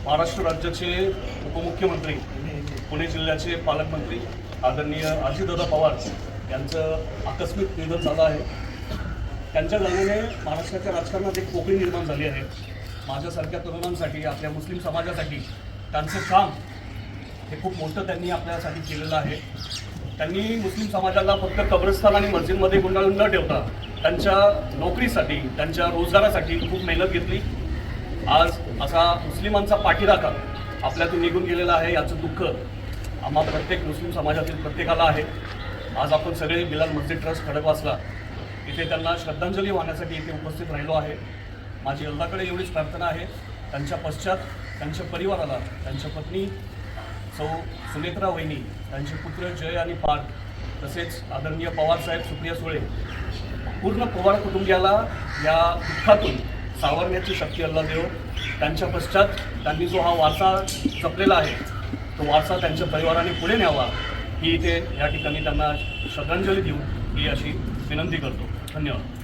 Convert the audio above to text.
महाराष्ट्र राज्याचे उपमुख्यमंत्री, पुणे जिल्ह्याचे पालकमंत्री आदरणीय अजितदादा पवार यांचं आकस्मिक निधन झालं आहे. त्यांच्या जाण्याने महाराष्ट्राच्या राजकारणात एक पोकळी निर्माण झाली आहे. माझ्यासारख्या तरुणांसाठी, आपल्या मुस्लिम समाजासाठी त्यांचं काम हे खूप मोठं त्यांनी आपल्यासाठी केलेलं आहे. त्यांनी मुस्लिम समाजाला फक्त कब्रस्तान आणि मस्जिदमध्ये गुंडाळून न ठेवता त्यांच्या नोकरीसाठी, त्यांच्या रोजगारासाठी खूप मेहनत घेतली. आज असा मुस्लिमांचा पाठीराखा आपल्यातून निघून गेलेला आहे, याचं दुःख आम्हा प्रत्येक मुस्लिम समाजातील प्रत्येकाला आहे. आज आपण सगळे बिलाल मस्जिद ट्रस्ट खडकवासला इथे त्यांना श्रद्धांजली वाहण्यासाठी इथे उपस्थित राहिलो आहे. माझी अल्लाकडे एवढीच प्रार्थना आहे, त्यांच्या पश्चात त्यांच्या परिवाराला, त्यांच्या पत्नी सौ सुनेत्रा वहिनी, त्यांचे पुत्र जय आणि पार्थ, तसेच आदरणीय पवारसाहेब, सुप्रिया सुळे, पूर्ण पवार कुटुंबियाला या दुःखातून सावरण्याची शक्ती अल्लाह देव. त्यांच्या पश्चात त्यांनी जो हा वारसा जपलेला आहे तो वारसा त्यांच्या परिवाराने पुढे न्यावा, ही इथे या ठिकाणी त्यांना श्रद्धांजली देऊन ही अशी विनंती करतो. धन्यवाद.